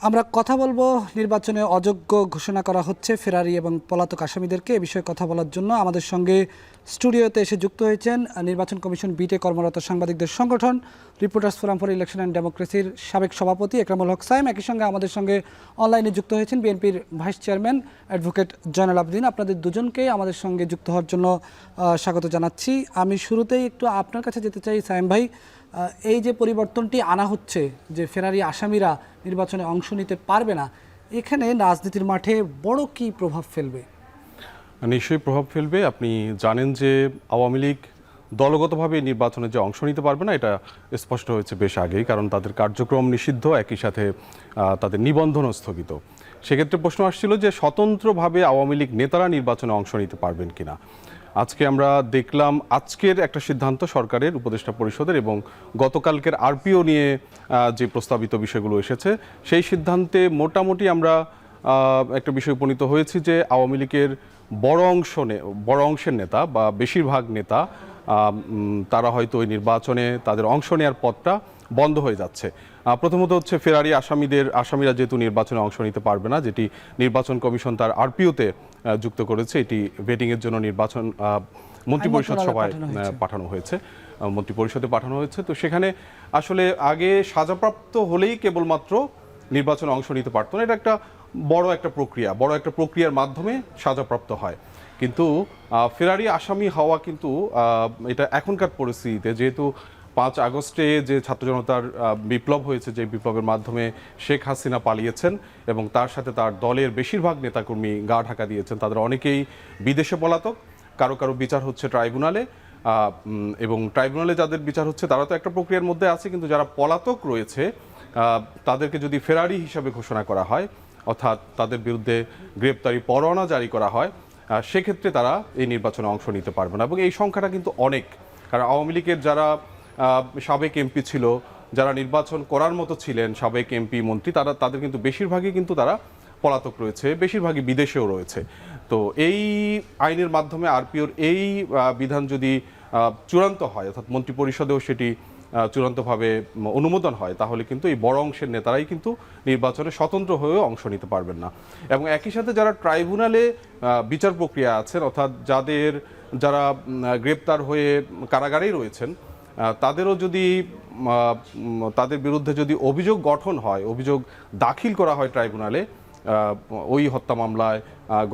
আমরা কথা বলবো নির্বাচনে অযোগ্য ঘোষণা করা হচ্ছে ফেরারি এবং পলাতক আসামিদেরকে। এ বিষয়ে কথা বলার জন্য আমাদের সঙ্গে স্টুডিওতে এসে যুক্ত হয়েছেন নির্বাচন কমিশন বিটে কর্মরত সাংবাদিকদের সংগঠন reporters forum for election and ডেমোক্রেসির সাবেক সভাপতি একরামুল হক সাইম। একই সঙ্গে আমাদের সঙ্গে অনলাইনে যুক্ত হয়েছেন বিএনপির vice chairman advocate Joynal Abedin. আপনাদের দুজনকেই আমাদের সঙ্গে যুক্ত হওয়ার জন্য স্বাগত জানাচ্ছি। আমি শুরুতেই একটু আপনার কাছে যেতে চাই সাইম ভাই, এই যে পরিবর্তনটি আনা হচ্ছে যে ফেরারি আসামিরা নির্বাচনে অংশ নিতে পারবে না, এখানে রাজনীতির মাঠে বড় কি প্রভাব ফেলবে? নিশ্চয়ই প্রভাব ফেলবে। আপনি জানেন যে আওয়ামী লীগ দলগতভাবে নির্বাচনে যে অংশ নিতে পারবে না, এটা স্পষ্ট হয়েছে বেশ আগেই, কারণ তাদের কার্যক্রম নিষিদ্ধ, একই সাথে তাদের নিবন্ধনও স্থগিত। সেক্ষেত্রে প্রশ্ন আসছিল যে স্বতন্ত্রভাবে আওয়ামী লীগ নেতারা নির্বাচনে অংশ নিতে পারবেন কিনা। আজকে আমরা দেখলাম আজকের একটা সিদ্ধান্ত সরকারের উপদেষ্টা পরিষদের এবং গতকালকের আরপিও নিয়ে যে প্রস্তাবিত বিষয়গুলো এসেছে, সেই সিদ্ধান্তে মোটামুটি আমরা একটা বিষয় উপনীত হয়েছি যে আওয়ামী লীগের বড় অংশের নেতা বা বেশিরভাগ নেতা তারা হয়তো ওই নির্বাচনে তাদের অংশ নেওয়ার পথটা বন্ধ হয়ে যাচ্ছে। প্রথমত হচ্ছে ফেরারি আসামিরা যেহেতু নির্বাচনে অংশ নিতে পারবে না, যেটি নির্বাচন কমিশন তার আরপিওতে যুক্ত করেছে, এটি ভেটিংয়ের জন্য নির্বাচন মন্ত্রিপরিষদ সভায় পাঠানো হয়েছে, মন্ত্রিপরিষদে পাঠানো হয়েছে। তো সেখানে আসলে আগে সাজাপ্রাপ্ত হলেই কেবলমাত্র নির্বাচনে অংশ নিতে পারতো না। এটা একটা বড় একটা প্রক্রিয়ার মাধ্যমে সাজাপ্রাপ্ত হয়। কিন্তু ফেরারি আসামি হওয়া কিন্তু এটা এখনকার পরিস্থিতিতে, যেহেতু 5 আগস্টে যে ছাত্র জনতার বিপ্লব হয়েছে, যে বিপ্লবের মাধ্যমে শেখ হাসিনা পালিয়েছেন এবং তার সাথে তার দলের বেশিরভাগ নেতাকর্মী গা ঢাকা দিয়েছেন, তাদের অনেকেই বিদেশে পলাতক, কারো কারো বিচার হচ্ছে ট্রাইব্যুনালে, এবং ট্রাইব্যুনালে যাদের বিচার হচ্ছে তারা তো একটা প্রক্রিয়ার মধ্যে আছে, কিন্তু যারা পলাতক রয়েছে তাদেরকে যদি ফেরারি হিসাবে ঘোষণা করা হয়, অর্থাৎ তাদের বিরুদ্ধে গ্রেপ্তারি পরোয়ানা জারি করা হয়, সেক্ষেত্রে তারা এই নির্বাচনে অংশ নিতে পারবে না। এবং এই সংখ্যাটা কিন্তু অনেক, কারণ আওয়ামী লীগের যারা সাবেক এমপি ছিল, যারা নির্বাচন করার মতো ছিলেন, সাবেক এমপি মন্ত্রী, তাদের কিন্তু বেশিরভাগই কিন্তু তারা পলাতক রয়েছে, বেশিরভাগই বিদেশেও রয়েছে। তো এই আইনের মাধ্যমে আরপিওর এই বিধান যদি চূড়ান্ত হয়, অর্থাৎ মন্ত্রিপরিষদেও সেটি চূড়ান্তভাবে অনুমোদন হয়, তাহলে কিন্তু এই বড় অংশের নেতারাই কিন্তু নির্বাচনে স্বতন্ত্র হয়েও অংশ নিতে পারবেন না। এবং একই সাথে যারা ট্রাইব্যুনালে বিচার প্রক্রিয়া আছেন, অর্থাৎ যারা গ্রেপ্তার হয়ে কারাগারেই রয়েছেন, তাদেরও যদি তাদের বিরুদ্ধে যদি অভিযোগ গঠন হয়, অভিযোগ দাখিল করা হয় ট্রাইব্যুনালে ওই হত্যা মামলায়,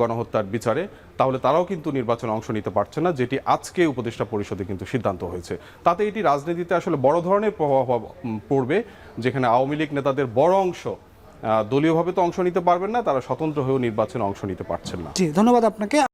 গণহত্যার বিচারে, তাহলে তারাও কিন্তু নির্বাচনে অংশ নিতে পারছে না, যেটি আজকে উপদেষ্টা পরিষদে কিন্তু সিদ্ধান্ত হয়েছে। তাতে এটি রাজনীতিতে আসলে বড় ধরনের প্রভাব পড়বে, যেখানে আওয়ামী লীগ নেতাদের বড় অংশ দলীয়ভাবে তো অংশ নিতে পারবেন না, তারা স্বতন্ত্র হয়েও নির্বাচনে অংশ নিতে পারছেন না। জি, ধন্যবাদ আপনাকে।